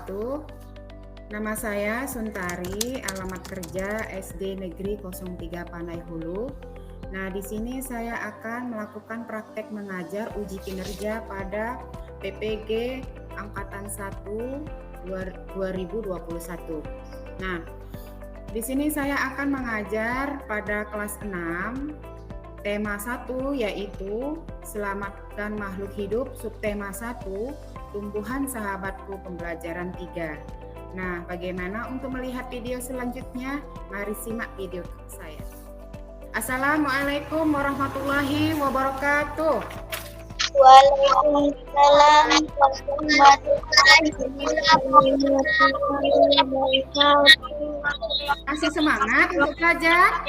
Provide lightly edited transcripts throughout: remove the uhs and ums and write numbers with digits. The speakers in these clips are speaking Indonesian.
wabarakatuh. Nama saya Suntari, alamat kerja SD Negeri 03 Panai Hulu. Nah, di sini saya akan melakukan praktek mengajar uji kinerja pada PPG Angkatan 1 2021. Nah, di sini saya akan mengajar pada kelas 6. Tema 1 yaitu Selamatkan Makhluk Hidup, subtema 1, Tumbuhan Sahabatku Pembelajaran 3. Nah, bagaimana untuk melihat video selanjutnya? Mari simak video saya. Assalamualaikum warahmatullahi wabarakatuh. Waalaikumsalam warahmatullahi wabarakatuh. Masih semangat untuk belajar?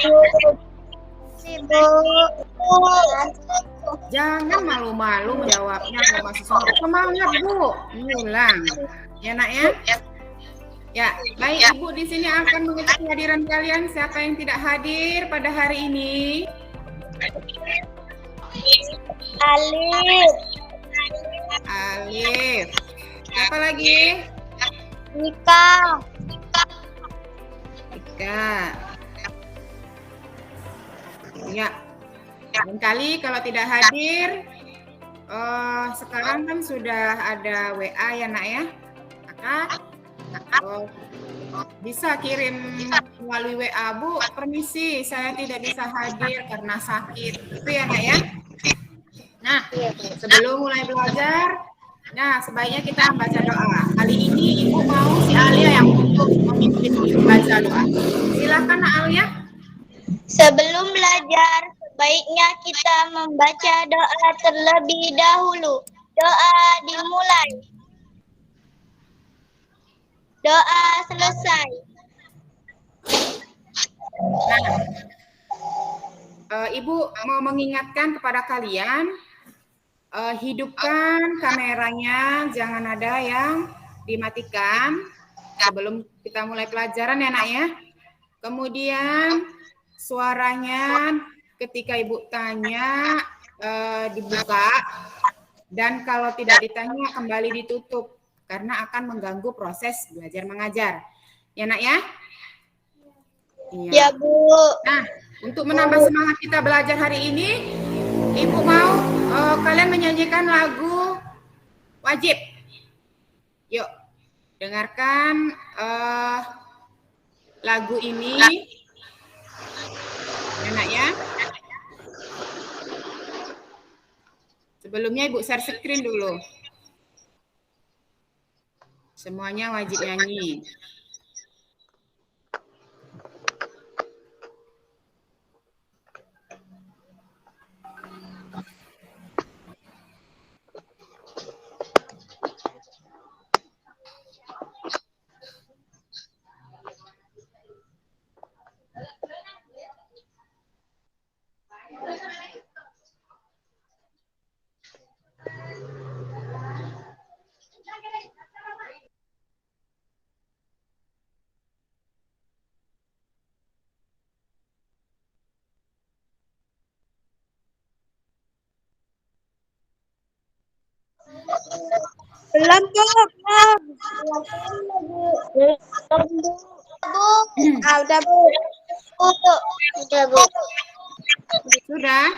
Jangan malu-malu menjawabnya kalau masih semangat, Bu. Ulang. Ya, Nak ya? Ya, baik Ibu di sini akan mengecek kehadiran kalian. Siapa yang tidak hadir pada hari ini? Alif. Alif. Siapa lagi? Nika. Ika. Ya. Kali kalau tidak hadir, sekarang kan sudah ada WA ya Nak ya? Kakak, bisa kirim melalui WA, Bu, permisi saya tidak bisa hadir karena sakit. Itu ya Nak ya? Nah, sebelum mulai belajar, nah sebaiknya kita membaca doa. Kali ini Ibu mau si Alia yang untuk memimpin membaca doa. Silakan Nak Alia. Sebelum belajar, baiknya kita membaca doa terlebih dahulu. Doa dimulai. Doa selesai. Nah, Ibu mau mengingatkan kepada kalian, hidupkan kameranya, jangan ada yang dimatikan sebelum kita mulai pelajaran ya Nak ya. Kemudian suaranya ketika Ibu tanya dibuka, dan kalau tidak ditanya kembali ditutup karena akan mengganggu proses belajar mengajar. Ya Nak ya? Iya. Ya, Bu. Nah, untuk menambah semangat kita belajar hari ini, Ibu mau kalian menyanyikan lagu wajib. Yuk, dengarkan lagu ini. Enak ya? Sebelumnya Ibu share screen dulu. Semuanya wajib nyanyi. Belum, Bu. Udah, Bu. Udah, Bu. Sudah?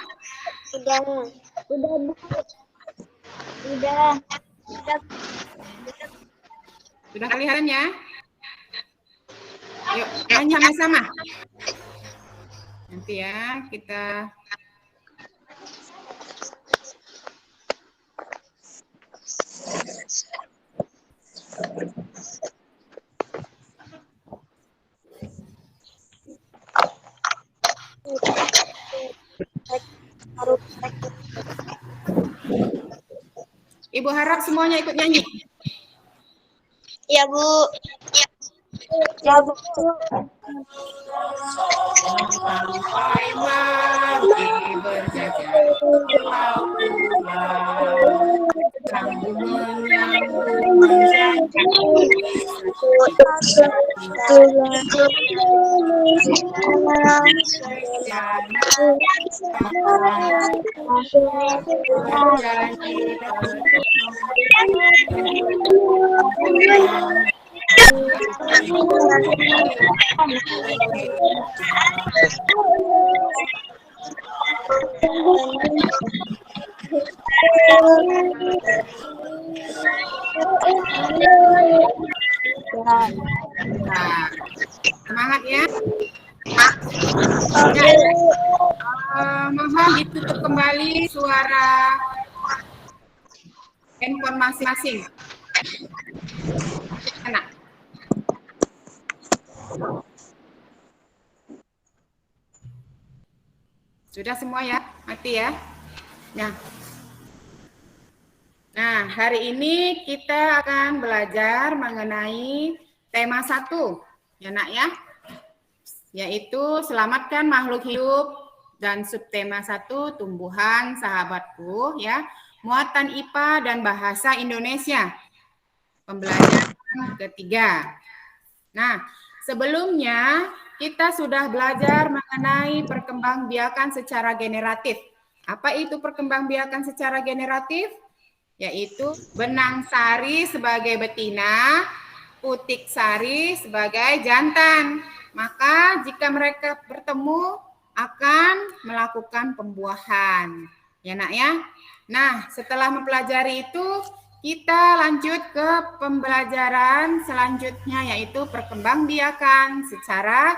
Udah, Bu. Udah. Sudah kelihatan ya? Yuk, nyanyi sama-sama. Nanti ya, kita Ibu harap semuanya ikut nyanyi. Ya, Bu. Ya, Bu. Sampai mati berjajar sambung menyambung menjadi Nah, semangat ya. Mohon ditutup kembali suara handphone masing-masing. Enak. Sudah semua ya, mati ya. Nah, hari ini kita akan belajar mengenai tema 1, ya nak ya, yaitu selamatkan makhluk hidup dan subtema 1 tumbuhan sahabatku ya, muatan IPA dan bahasa Indonesia, pembelajaran ketiga. Nah, sebelumnya kita sudah belajar mengenai perkembangbiakan secara generatif. Apa itu perkembangbiakan secara generatif? Yaitu benang sari sebagai betina, putik sari sebagai jantan. Maka jika mereka bertemu akan melakukan pembuahan. Ya nak ya. Nah, setelah mempelajari itu kita lanjut ke pembelajaran selanjutnya yaitu perkembangbiakan secara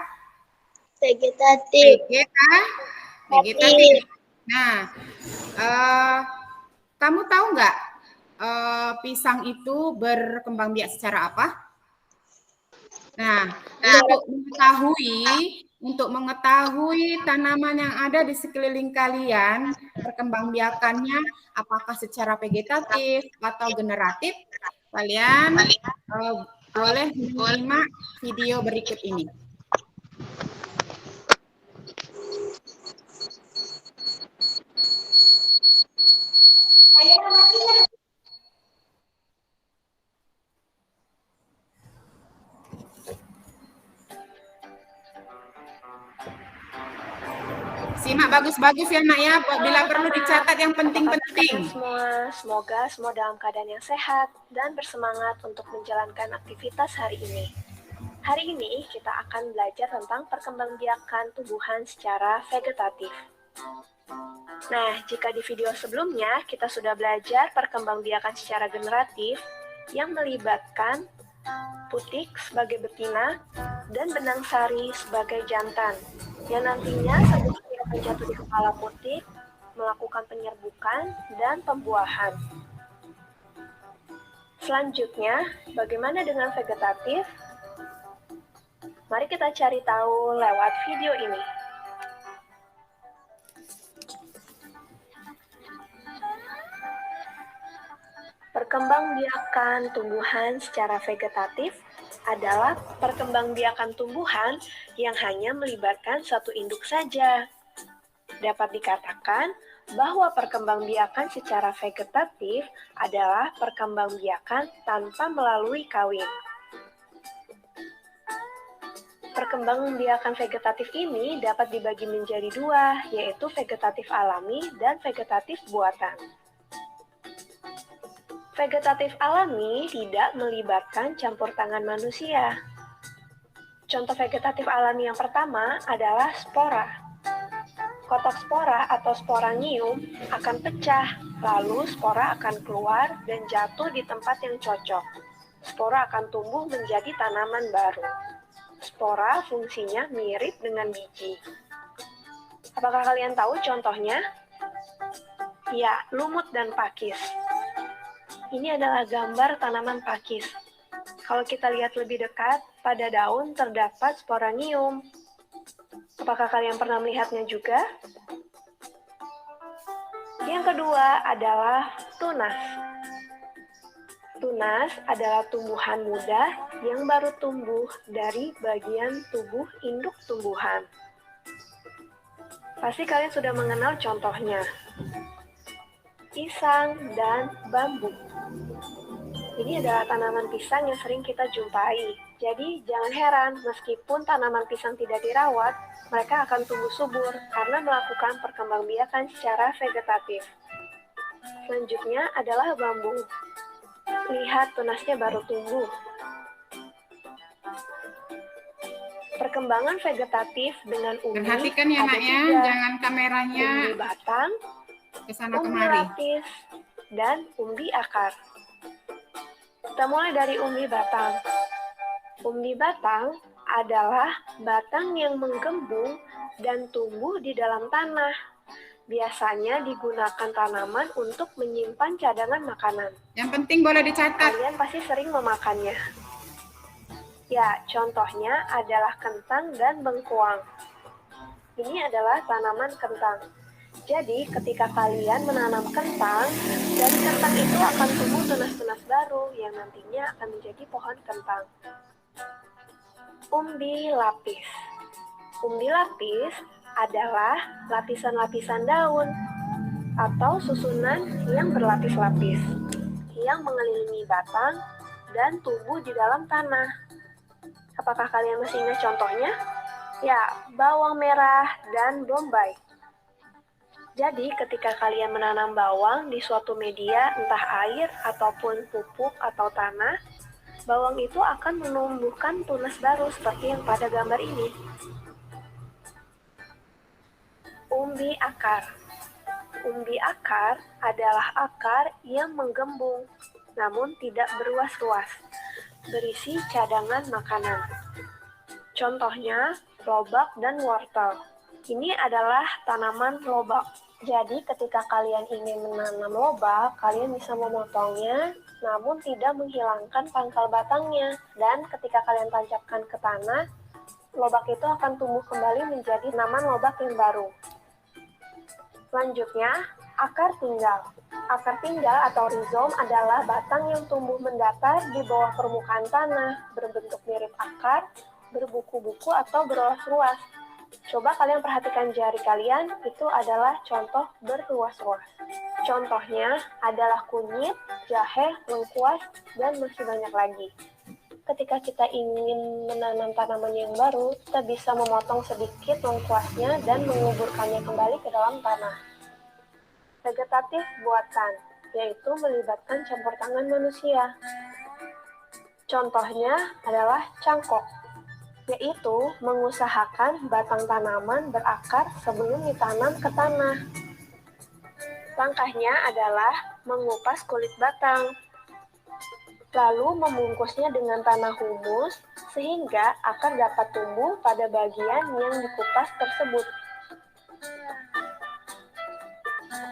vegetatif. Nah, kamu tahu nggak pisang itu berkembang biak secara apa? Nah, untuk mengetahui tanaman yang ada di sekeliling kalian, perkembangbiakannya apakah secara vegetatif atau generatif, kalian boleh menyimak video berikut ini. Simak bagus-bagus ya nak ya, bila perlu dicatat yang penting-penting. Semoga semua dalam keadaan yang sehat dan bersemangat untuk menjalankan aktivitas hari ini. Hari ini kita akan belajar tentang perkembangbiakan tumbuhan secara vegetatif. Nah, jika di video sebelumnya kita sudah belajar perkembangbiakan secara generatif yang melibatkan putik sebagai betina dan benang sari sebagai jantan, yang nantinya sabuk akan jatuh di kepala putik, melakukan penyerbukan dan pembuahan. Selanjutnya, bagaimana dengan vegetatif? Mari kita cari tahu lewat video ini. Perkembangbiakan tumbuhan secara vegetatif adalah perkembangbiakan tumbuhan yang hanya melibatkan satu induk saja. Dapat dikatakan bahwa perkembangbiakan secara vegetatif adalah perkembangbiakan tanpa melalui kawin. Perkembangbiakan vegetatif ini dapat dibagi menjadi dua, yaitu vegetatif alami dan vegetatif buatan. Vegetatif alami tidak melibatkan campur tangan manusia. Contoh vegetatif alami yang pertama adalah spora. Kotak spora atau sporangium akan pecah, lalu spora akan keluar dan jatuh di tempat yang cocok. Spora akan tumbuh menjadi tanaman baru. Spora fungsinya mirip dengan biji. Apakah kalian tahu contohnya? Ya, lumut dan pakis. Ini adalah gambar tanaman pakis. Kalau kita lihat lebih dekat, pada daun terdapat sporangium. Apakah kalian pernah melihatnya juga? Yang kedua adalah tunas. Tunas adalah tumbuhan muda yang baru tumbuh dari bagian tubuh induk tumbuhan. Pasti kalian sudah mengenal contohnya. Pisang dan bambu. Ini adalah tanaman pisang yang sering kita jumpai. Jadi jangan heran, meskipun tanaman pisang tidak dirawat, mereka akan tumbuh subur karena melakukan perkembangbiakan secara vegetatif. Selanjutnya adalah bambu. Lihat tunasnya baru tumbuh. Perkembangan vegetatif dengan umbi Perhatikan ya ada nak ya, 3. jangan kameranya Umbi batang, kesana umbi kemari. lapis, dan umbi akar. Kita mulai dari umbi batang. Umbi batang adalah batang yang menggembung dan tumbuh di dalam tanah. Biasanya digunakan tanaman untuk menyimpan cadangan makanan. Yang penting boleh dicatat. Kalian pasti sering memakannya. Ya, contohnya adalah kentang dan bengkuang. Ini adalah tanaman kentang. Jadi, ketika kalian menanam kentang, dari kentang itu akan tumbuh tunas-tunas baru yang nantinya akan menjadi pohon kentang. Umbi lapis. Umbi lapis adalah lapisan-lapisan daun atau susunan yang berlapis-lapis yang mengelilingi batang dan tumbuh di dalam tanah. Apakah kalian masih ingat contohnya? Ya, bawang merah dan bombay. Jadi, ketika kalian menanam bawang di suatu media, entah air ataupun pupuk atau tanah, bawang itu akan menumbuhkan tunas baru seperti yang pada gambar ini. Umbi akar. Umbi akar adalah akar yang menggembung, namun tidak beruas-ruas, berisi cadangan makanan. Contohnya, lobak dan wortel. Ini adalah tanaman lobak. Jadi, ketika kalian ingin menanam lobak, kalian bisa memotongnya, namun tidak menghilangkan pangkal batangnya. Dan ketika kalian tancapkan ke tanah, lobak itu akan tumbuh kembali menjadi tanaman lobak yang baru. Selanjutnya, akar tinggal. Akar tinggal atau rizom adalah batang yang tumbuh mendatar di bawah permukaan tanah, berbentuk mirip akar, berbuku-buku atau beruas-ruas. Coba kalian perhatikan jari kalian, itu adalah contoh beruas-ruas. Contohnya adalah kunyit, jahe, lengkuas, dan masih banyak lagi. Ketika kita ingin menanam tanaman yang baru, kita bisa memotong sedikit lengkuasnya dan menguburkannya kembali ke dalam tanah. Vegetatif buatan, yaitu melibatkan campur tangan manusia. Contohnya adalah cangkok, yaitu mengusahakan batang tanaman berakar sebelum ditanam ke tanah. Langkahnya adalah mengupas kulit batang, lalu membungkusnya dengan tanah humus sehingga akar dapat tumbuh pada bagian yang dikupas tersebut.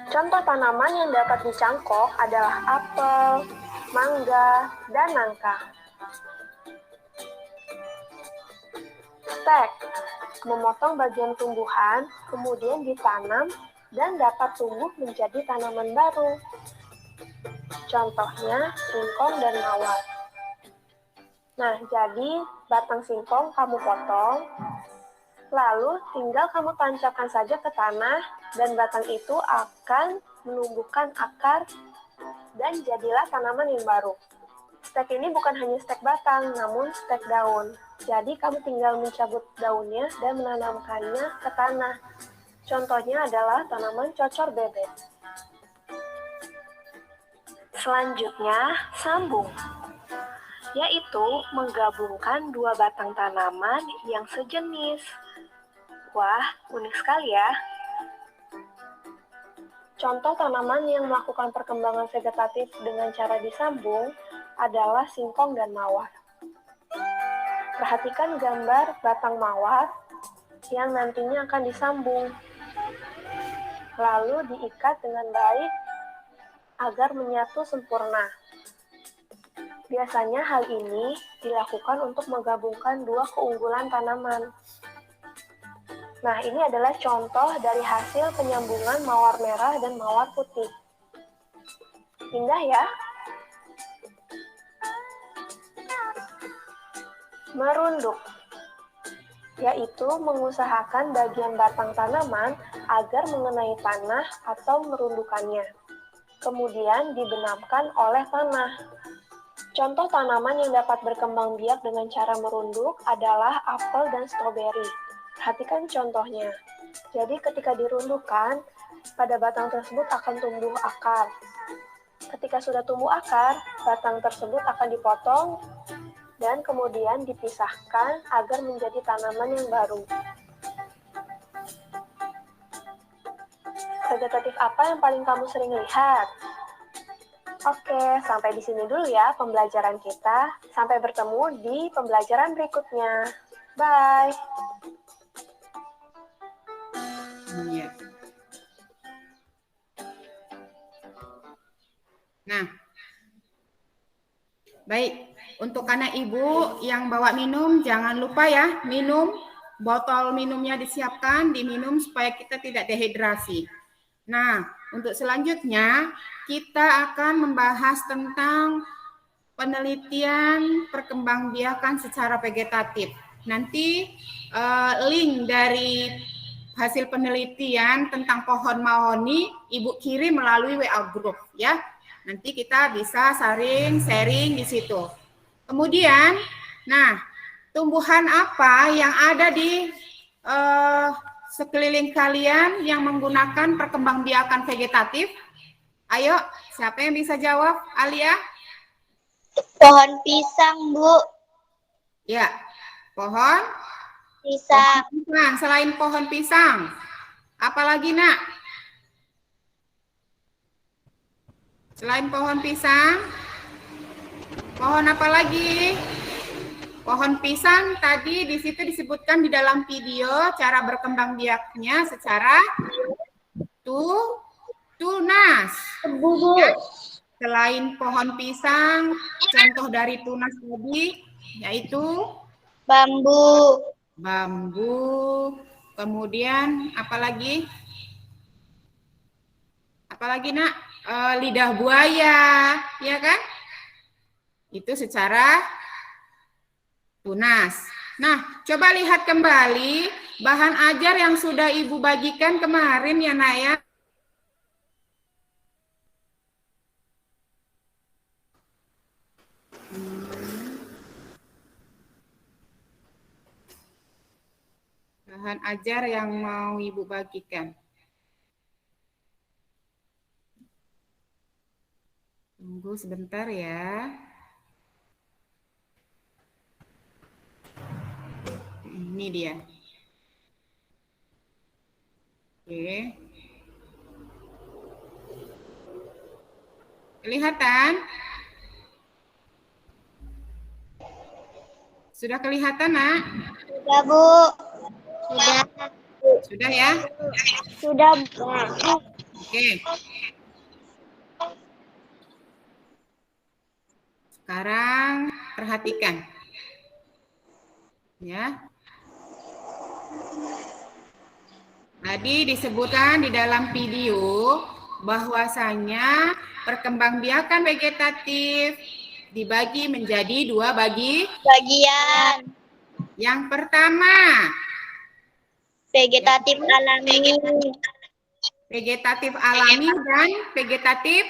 Contoh tanaman yang dapat dicangkok adalah apel, mangga, dan nangka. Stek, memotong bagian tumbuhan, kemudian ditanam dan dapat tumbuh menjadi tanaman baru. Contohnya singkong dan mawar. Nah, jadi batang singkong kamu potong, lalu tinggal kamu tancapkan saja ke tanah dan batang itu akan menumbuhkan akar dan jadilah tanaman yang baru. Stek ini bukan hanya stek batang, namun stek daun. Jadi kamu tinggal mencabut daunnya dan menanamkannya ke tanah. Contohnya adalah tanaman cocor bebek. Selanjutnya, sambung, yaitu menggabungkan dua batang tanaman yang sejenis. Wah, unik sekali ya. Contoh tanaman yang melakukan perkembangan vegetatif dengan cara disambung adalah singkong dan mawar. Perhatikan gambar batang mawar yang nantinya akan disambung, lalu diikat dengan baik agar menyatu sempurna. Biasanya hal ini dilakukan untuk menggabungkan dua keunggulan tanaman. Nah, ini adalah contoh dari hasil penyambungan mawar merah dan mawar putih. Indah ya? Merunduk, yaitu mengusahakan bagian batang tanaman agar mengenai tanah atau merundukannya. Kemudian dibenamkan oleh tanah. Contoh tanaman yang dapat berkembang biak dengan cara merunduk adalah apel dan stroberi. Perhatikan contohnya. Jadi ketika dirundukkan, pada batang tersebut akan tumbuh akar. Ketika sudah tumbuh akar, batang tersebut akan dipotong dan kemudian dipisahkan agar menjadi tanaman yang baru. Vegetatif apa yang paling kamu sering lihat? Oke, sampai di sini dulu ya pembelajaran kita. Sampai bertemu di pembelajaran berikutnya. Bye. Iya. Nah, baik. Untuk anak ibu yang bawa minum, jangan lupa ya, minum. Botol minumnya disiapkan, diminum supaya kita tidak dehidrasi. Nah, untuk selanjutnya, kita akan membahas tentang penelitian perkembangbiakan secara vegetatif. Nanti link dari hasil penelitian tentang pohon mahoni Ibu kirim melalui WA group ya. Nanti kita bisa sharing di situ. Kemudian, nah, tumbuhan apa yang ada di sekeliling kalian yang menggunakan perkembangbiakan vegetatif? Ayo, siapa yang bisa jawab? Alia? Pohon pisang, Bu. Ya, pohon Pisang. pisang. Selain pohon pisang, apalagi nak? Selain pohon pisang, pohon apa lagi? Pohon pisang tadi di situ disebutkan di dalam video cara berkembang biaknya secara tunas. Ya. Selain pohon pisang, contoh dari tunas tadi yaitu Bambu. Kemudian apalagi? Apalagi nak? Lidah buaya, ya kan? Itu secara tunas. Nah, coba lihat kembali bahan ajar yang sudah Ibu bagikan kemarin ya nak ya. Bahan ajar yang mau Ibu bagikan. Tunggu sebentar ya. Ini dia. Oke. Kelihatan? Sudah kelihatan, nak? Sudah, Bu. Sudah. Sudah ya? Sudah, Bu. Oke. Sekarang perhatikan. Ya. Tadi disebutkan di dalam video bahwasanya perkembangbiakan vegetatif dibagi menjadi dua bagian. Yang pertama, Vegetatif alami. Vegetatif alami dan vegetatif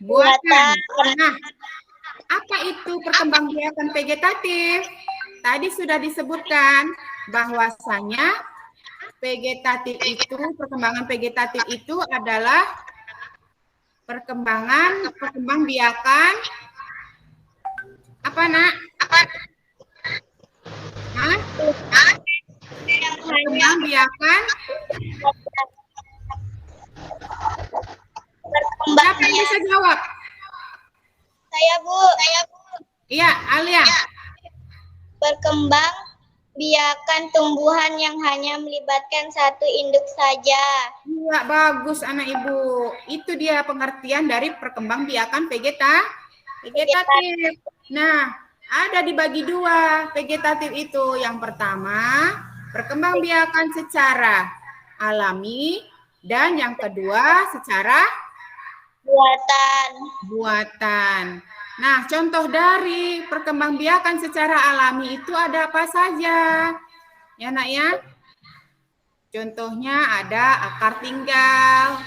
buatan. Nah, apa itu perkembangbiakan vegetatif? Tadi sudah disebutkan bahwasanya perkembangan vegetatif itu adalah perkembangbiakan apa nak? Perkembangbiakan. Siapa yang bisa jawab? Saya, Bu. Iya, Alia. Berkembang biakan tumbuhan yang hanya melibatkan satu induk saja. Iya, bagus anak ibu. Itu dia pengertian dari perkembangbiakan vegetatif. Nah, ada dibagi dua vegetatif itu. Yang pertama, perkembangbiakan secara alami dan yang kedua secara buatan. Nah, contoh dari perkembangbiakan secara alami itu ada apa saja? Ya, nak ya? Contohnya ada akar tinggal,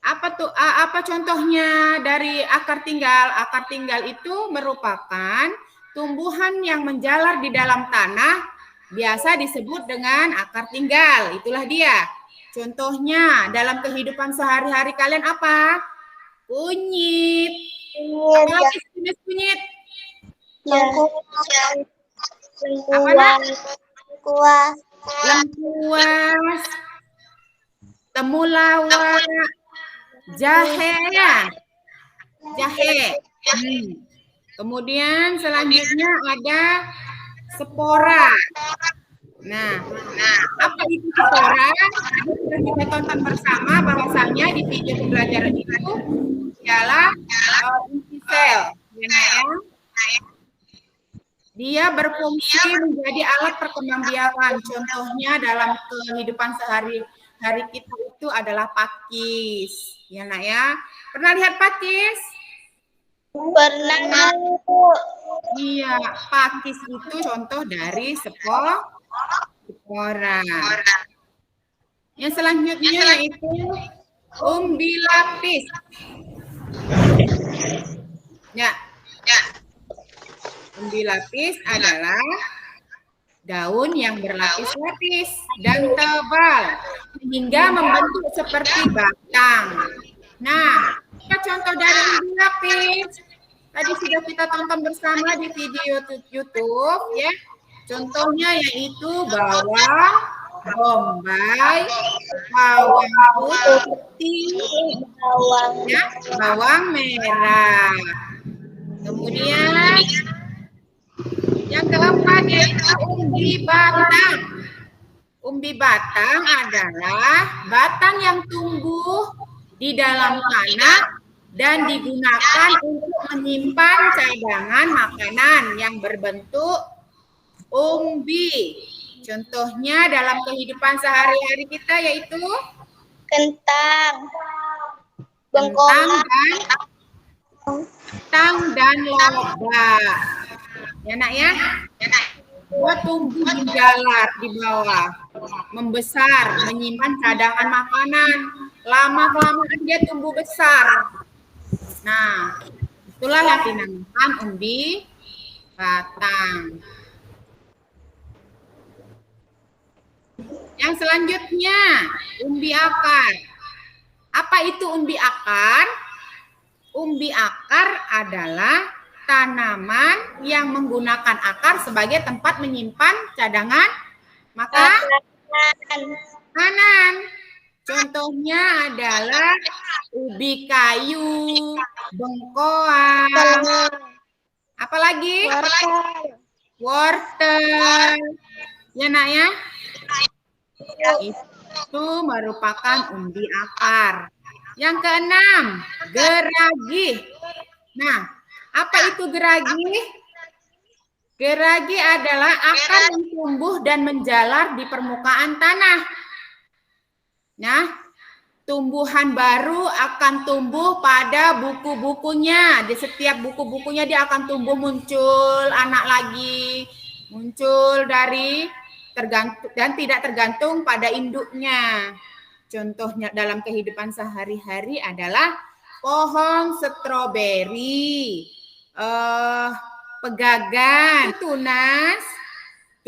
Apa contohnya dari akar tinggal? Akar tinggal itu merupakan tumbuhan yang menjalar di dalam tanah, biasa disebut dengan akar tinggal. Itulah dia. Contohnya dalam kehidupan sehari-hari kalian apa? Kunyit. Apalagi jenis kunyit? Lengkuas, temulawak, jahe ya. Jahe. Kemudian selanjutnya ada spora. Nah, apa itu spora? Sudah kita tonton bersama bahwasanya di video pembelajaran itu ialah inti sel. Ya. Dia berfungsi menjadi alat perkembangbiakan. Contohnya dalam kehidupan sehari-hari kita itu adalah pakis. Ya, Nak ya. Pernah lihat pakis? Pernah. Iya, pakis itu contoh dari spora. Yang selanjutnya yaitu umbi lapis. Ya. Umbi lapis adalah daun yang berlapis-lapis dan tebal sehingga membentuk seperti batang. Nah, apa contoh dari umbi lapis? Tadi sudah kita tonton bersama di video YouTube ya. Contohnya yaitu bawang bombay, bawang putih, bawang merah. Kemudian yang keempat yaitu umbi batang. Umbi batang adalah batang yang tumbuh di dalam tanah dan digunakan untuk menyimpan cadangan makanan yang berbentuk umbi. Contohnya dalam kehidupan sehari-hari kita yaitu Kentang, dan lobak. Ya, Nak ya. Dia tumbuh menjalar di bawah, membesar, menyimpan cadangan makanan. Lama-kelamaan dia tumbuh besar. Nah, itulah yang dinamakan umbi batang. Yang selanjutnya, umbi akar. Apa itu umbi akar? Umbi akar adalah tanaman yang menggunakan akar sebagai tempat menyimpan cadangan makanan. Contohnya adalah ubi kayu, bengkoang, apalagi wortel. Ya, Nak ya? Itu merupakan umbi akar. Yang keenam, geragi. Nah, apa itu geragi? Geragi adalah akar yang tumbuh dan menjalar di permukaan tanah. Nah, tumbuhan baru akan tumbuh pada buku-bukunya. Di setiap buku-bukunya dia akan tumbuh, muncul anak lagi, muncul dari tergantung dan tidak tergantung pada induknya. Contohnya dalam kehidupan sehari-hari adalah pohon stroberi, pegagan, tunas.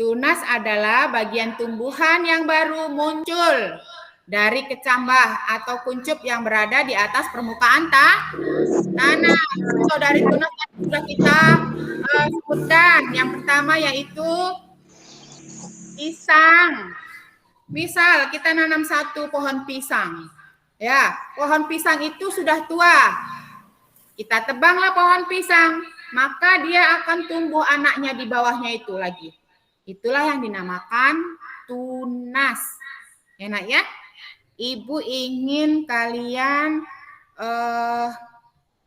Tunas adalah bagian tumbuhan yang baru muncul dari kecambah atau kuncup yang berada di atas permukaan tanah. Contoh dari tunas yang sudah kita sebutkan. Yang pertama yaitu pisang. Misal kita nanam satu pohon pisang. Ya, pohon pisang itu sudah tua. Kita tebanglah pohon pisang, maka dia akan tumbuh anaknya di bawahnya itu lagi. Itulah yang dinamakan tunas. Ya, Nak ya? Ibu ingin kalian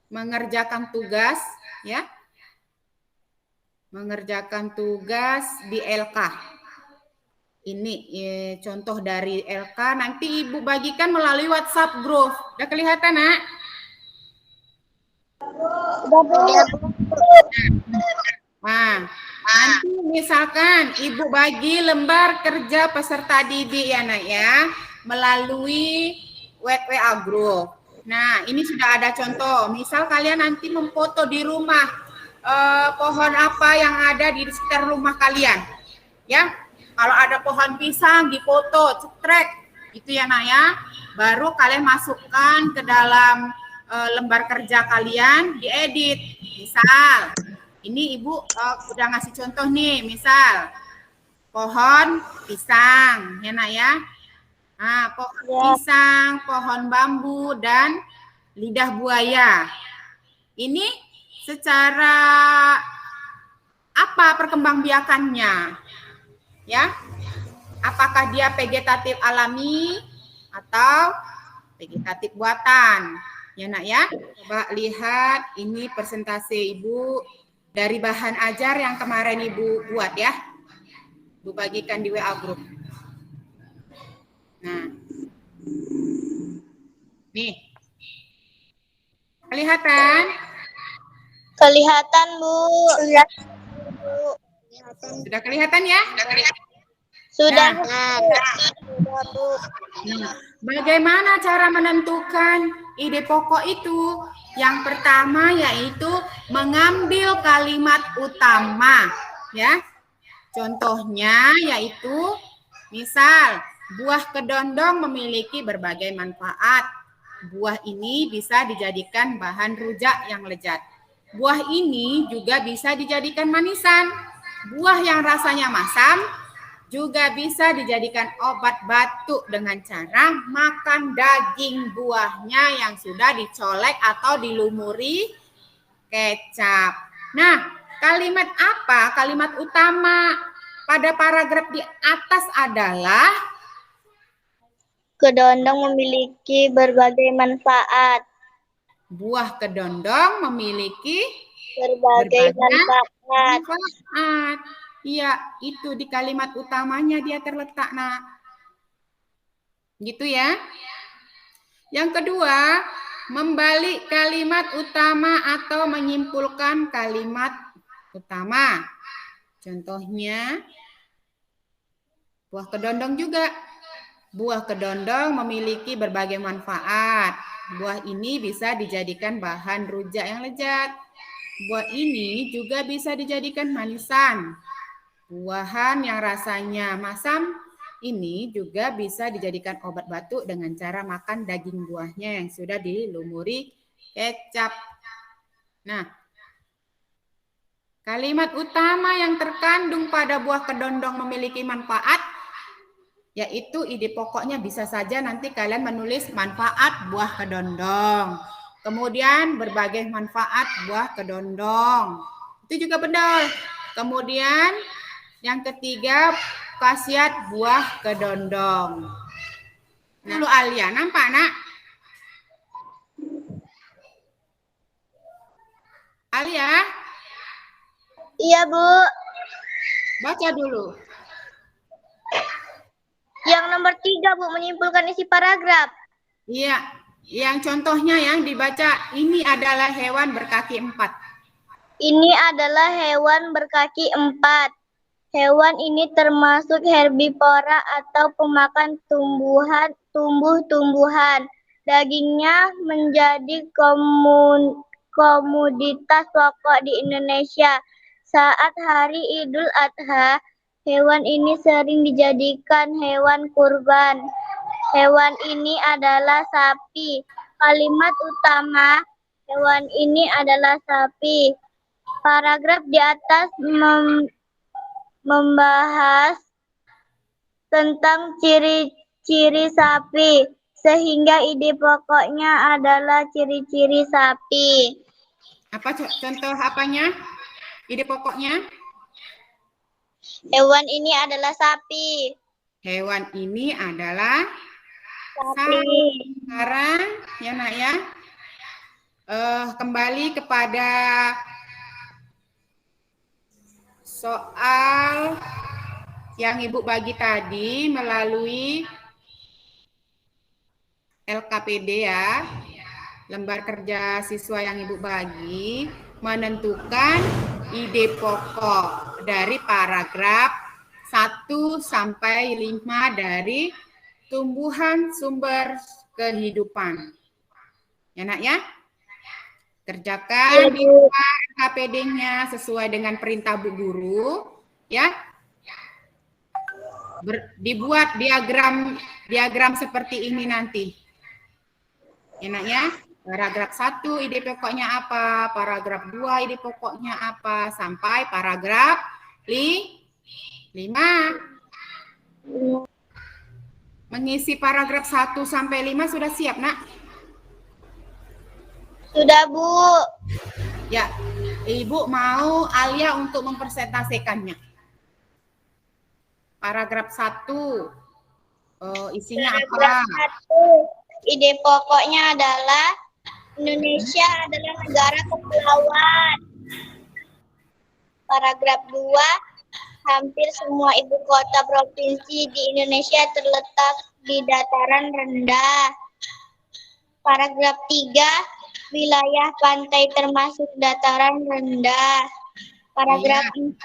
mengerjakan tugas ya. Mengerjakan tugas di LK. Ini contoh dari LK, nanti Ibu bagikan melalui WhatsApp group. Udah kelihatan, Nak? Nah, nanti misalkan Ibu bagi lembar kerja peserta didik ya, Nak ya, melalui WA group. Nah, ini sudah ada contoh. Misal kalian nanti memfoto di rumah pohon apa yang ada di sekitar rumah kalian. Ya, kalau ada pohon pisang difoto, cetrek, itu ya Nak ya. Baru kalian masukkan ke dalam lembar kerja kalian, diedit. Misal, ini Ibu udah ngasih contoh nih, misal pohon pisang, ya Nak ya. Nah, pohon pisang, pohon bambu, dan lidah buaya. Ini secara apa perkembangbiakannya? Ya, apakah dia vegetatif alami atau vegetatif buatan? Ya Nak ya, coba lihat ini persentase Ibu dari bahan ajar yang kemarin Ibu buat ya. Ibu bagikan di WA group. Nah, nih, kelihatan? Kelihatan, Bu. Sudah kelihatan ya? Sudah. Bu. Nah, bagaimana cara menentukan ide pokok itu? Yang pertama yaitu mengambil kalimat utama, ya. Contohnya yaitu misal buah kedondong memiliki berbagai manfaat. Buah ini bisa dijadikan bahan rujak yang lezat. Buah ini juga bisa dijadikan manisan. Buah yang rasanya masam juga bisa dijadikan obat batuk dengan cara makan daging buahnya yang sudah dicolek atau dilumuri kecap. Nah, kalimat apa? Kalimat utama pada paragraf di atas adalah Kedondong memiliki berbagai manfaat. Buah kedondong memiliki Berbagai manfaat. Iya, itu di kalimat utamanya dia terletak, Nak. Gitu ya. Yang kedua, membalik kalimat utama atau menyimpulkan kalimat utama. Contohnya, buah kedondong juga. Buah kedondong memiliki berbagai manfaat. Buah ini bisa dijadikan bahan rujak yang lezat. Buah ini juga bisa dijadikan manisan. Buahan yang rasanya masam ini juga bisa dijadikan obat batuk dengan cara makan daging buahnya yang sudah dilumuri kecap. Nah, kalimat utama yang terkandung pada buah kedondong memiliki manfaat yaitu ide pokoknya bisa saja nanti kalian menulis manfaat buah kedondong. Kemudian berbagai manfaat buah kedondong. Itu juga benar. Kemudian yang ketiga khasiat buah kedondong. Nah, lu Alia, nampak Nak? Alia? Iya, Bu. Baca dulu. Yang nomor 3, Bu, menyimpulkan isi paragraf. Iya, yang contohnya yang dibaca, ini adalah hewan berkaki 4. Ini adalah hewan berkaki 4. Hewan ini termasuk herbivora atau pemakan tumbuh-tumbuhan. Dagingnya menjadi komoditas pokok di Indonesia. Saat hari Idul Adha, hewan ini sering dijadikan hewan kurban. Hewan ini adalah sapi. Kalimat utama, hewan ini adalah sapi. Paragraf di atas membahas tentang ciri-ciri sapi, sehingga ide pokoknya adalah ciri-ciri sapi. Apa contoh apanya? Ide pokoknya? Hewan ini adalah sapi. Hewan ini adalah Sapi. Sekarang ya Nak ya, kembali kepada soal yang Ibu bagi tadi melalui LKPD ya, lembar kerja siswa yang Ibu bagi, menentukan ide pokok dari paragraf 1 sampai 5 dari tumbuhan sumber kehidupan. Ya nak ya? Iya, Kerjakan di Bu. rumah KPD-nya sesuai dengan perintah Bu Guru, ya. Dibuat diagram seperti ini nanti. Ya nak ya? Paragraf 1 ide pokoknya apa, paragraf 2 ide pokoknya apa, sampai paragraf 5. Mengisi paragraf 1 sampai 5 sudah siap, Nak? Sudah, Bu. Ya, Ibu mau Alia untuk mempresentasikannya. Paragraf 1, isinya Paragraf apa? 1, ide pokoknya adalah Indonesia adalah negara kepulauan. Paragraf 2, hampir semua ibu kota provinsi di Indonesia terletak di dataran rendah. Paragraf 3, wilayah pantai termasuk dataran rendah. Paragraf 4,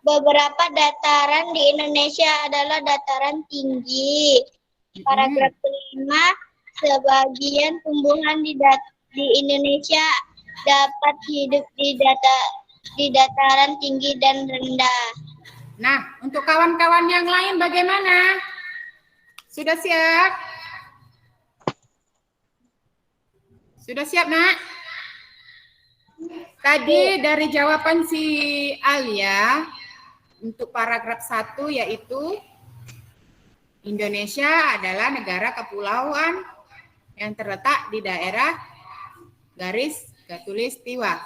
beberapa dataran di Indonesia adalah dataran tinggi. Paragraf 5, sebagian tumbuhan di Indonesia dapat hidup di dataran tinggi dan rendah. Nah, untuk kawan-kawan yang lain bagaimana? Sudah siap? Sudah siap, Nak? Tadi dari jawaban si Alia, untuk paragraf 1 yaitu Indonesia adalah negara kepulauan yang terletak di daerah garis khatulistiwa.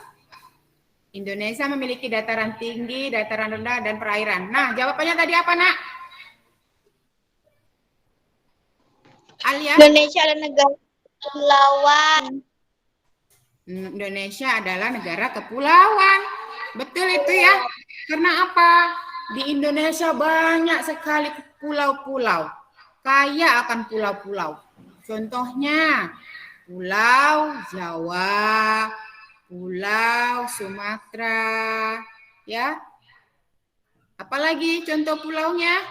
Indonesia memiliki dataran tinggi, dataran rendah, dan perairan. Nah, jawabannya tadi apa, Nak? Alia? Indonesia adalah negara kepulauan. Indonesia adalah negara kepulauan. Betul itu ya. Karena apa? Di Indonesia banyak sekali pulau-pulau. Kaya akan pulau-pulau. Contohnya, Pulau Jawa, Pulau Sumatera, ya. Apalagi contoh pulaunya?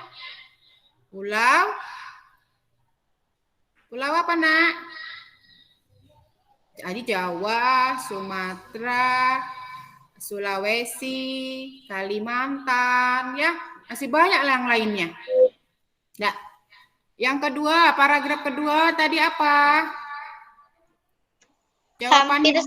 Pulau apa, Nak? Jadi Jawa, Sumatera, Sulawesi, Kalimantan, ya. Masih banyak yang lainnya. Nah, yang kedua, paragraf kedua tadi apa? Jawabannya.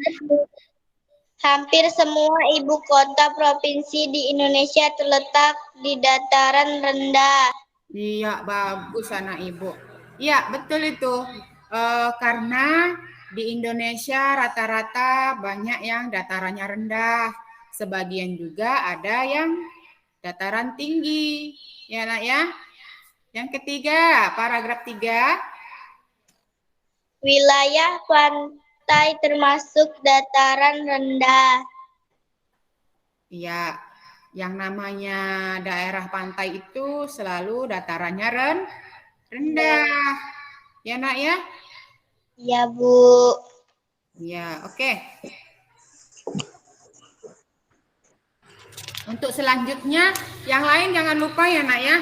Hampir semua ibu kota provinsi di Indonesia terletak di dataran rendah. Iya, bagus anak Ibu. Iya, betul itu. Karena di Indonesia rata-rata banyak yang datarannya rendah. Sebagian juga ada yang dataran tinggi. Ya, Nak ya. Yang ketiga, paragraf 3. Wilayah pantai termasuk dataran rendah. Iya, yang namanya daerah pantai itu selalu datarannya rendah. Ya, Nak ya? Iya, Bu. Ya, oke. Untuk selanjutnya, yang lain jangan lupa ya, Nak ya.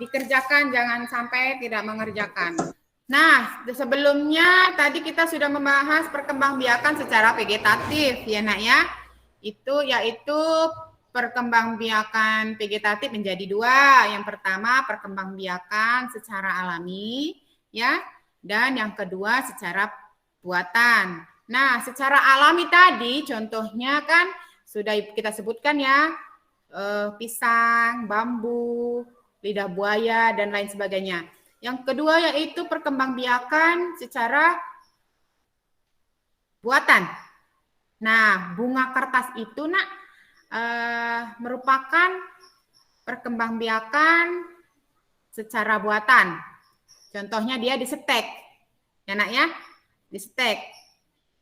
Dikerjakan, jangan sampai tidak mengerjakan. Nah, sebelumnya tadi kita sudah membahas perkembangbiakan secara vegetatif, ya, Nak ya. Itu yaitu perkembangbiakan vegetatif menjadi 2. Yang pertama perkembangbiakan secara alami, ya, dan yang kedua secara buatan. Nah, secara alami tadi contohnya kan sudah kita sebutkan ya, pisang, bambu, lidah buaya, dan lain sebagainya. Yang kedua yaitu perkembangbiakan secara buatan. Nah, bunga kertas itu, Nak, merupakan perkembangbiakan secara buatan. Contohnya dia disetek, ya, Nak ya, disetek.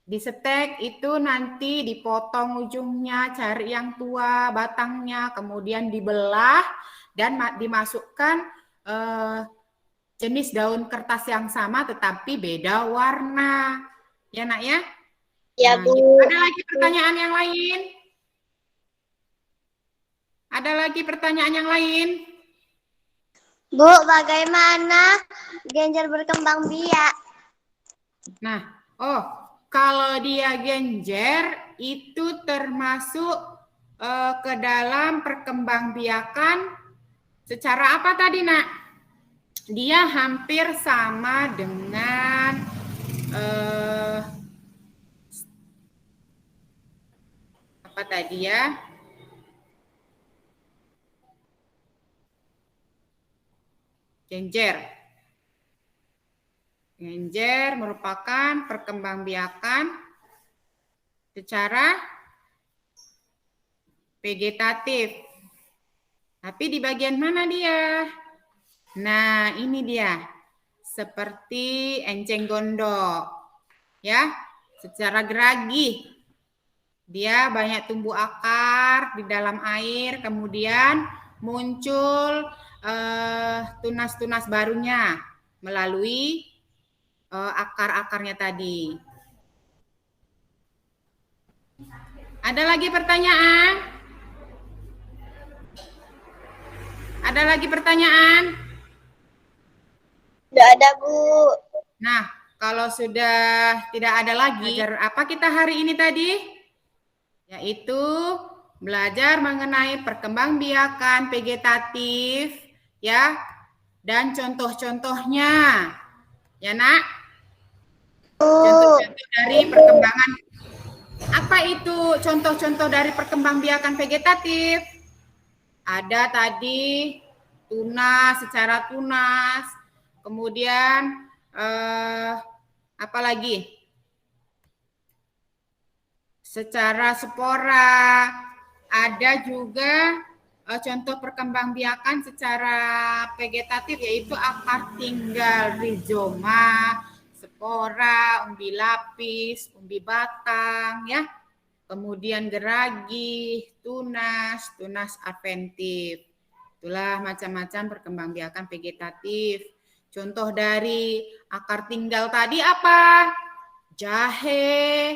Disetek itu nanti dipotong ujungnya, cari yang tua, batangnya, kemudian dibelah dan dimasukkan jenis daun kertas yang sama tetapi beda warna. Ya, Nak ya? Ya, Nah, Bu. ada lagi pertanyaan yang lain? Ada lagi pertanyaan yang lain? Bu, bagaimana genjer berkembang biak? Nah, kalau dia genjer itu termasuk ke dalam perkembangbiakan secara apa tadi, Nak? Dia hampir sama dengan apa tadi ya? Genjer. Genjer merupakan perkembangbiakan secara vegetatif. Tapi di bagian mana dia? Nah, ini dia. Seperti enceng gondok. Ya, secara geragih. Dia banyak tumbuh akar di dalam air, kemudian muncul tunas-tunas barunya melalui akar-akarnya tadi. Ada lagi pertanyaan? Ada lagi pertanyaan? Tidak ada, Bu. Nah, kalau sudah tidak ada lagi, belajar apa kita hari ini tadi? Yaitu belajar mengenai perkembangbiakan vegetatif, ya, dan contoh-contohnya. Ya, Nak? Contoh-contoh dari perkembangan. Apa itu contoh-contoh dari perkembangbiakan vegetatif? Ada tadi tunas, secara tunas, kemudian apa lagi? Secara spora, ada juga contoh perkembangbiakan secara vegetatif yaitu akar tinggal, rizoma, spora, umbi lapis, umbi batang, ya. Kemudian geragi, tunas, tunas adventif. Itulah macam-macam perkembangbiakan vegetatif. Contoh dari akar tinggal tadi apa? Jahe.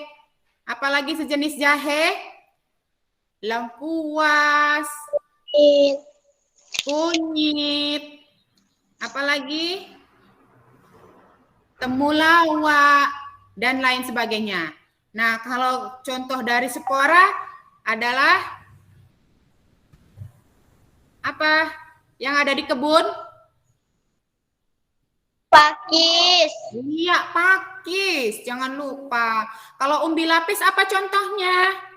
Apalagi sejenis jahe? Lengkuas, kunyit, apalagi? Temulawak, dan lain sebagainya. Nah, kalau contoh dari spora adalah apa yang ada di kebun? Pakis. Iya, pakis. Jangan lupa. Kalau umbi lapis apa contohnya?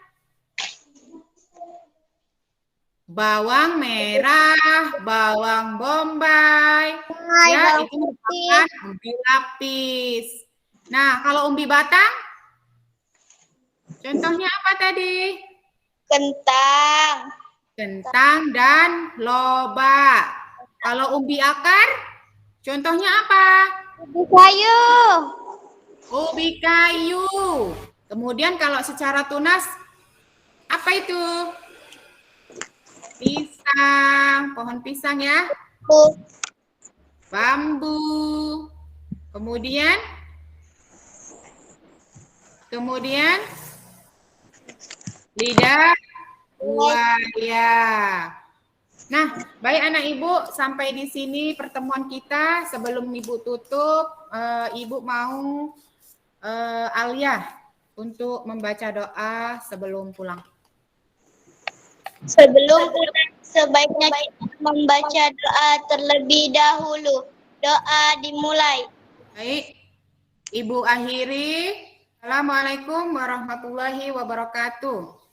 Bawang merah, bawang bombay. Ya, itu merupakan umbi lapis. Nah, kalau umbi batang? Contohnya apa tadi? Kentang. Kentang dan lobak. Kalau umbi akar, contohnya apa? Ubi kayu. Ubi kayu. Kemudian kalau secara tunas, apa itu? Pisang, pohon pisang ya. Bambu. Kemudian lidah buaya. Nah, baik anak Ibu, sampai di sini pertemuan kita. Sebelum Ibu tutup, Ibu mau Alia untuk membaca doa sebelum pulang. Sebelum pulang, sebaiknya kita membaca doa terlebih dahulu. Doa dimulai. Baik, Ibu akhiri. Assalamualaikum warahmatullahi wabarakatuh.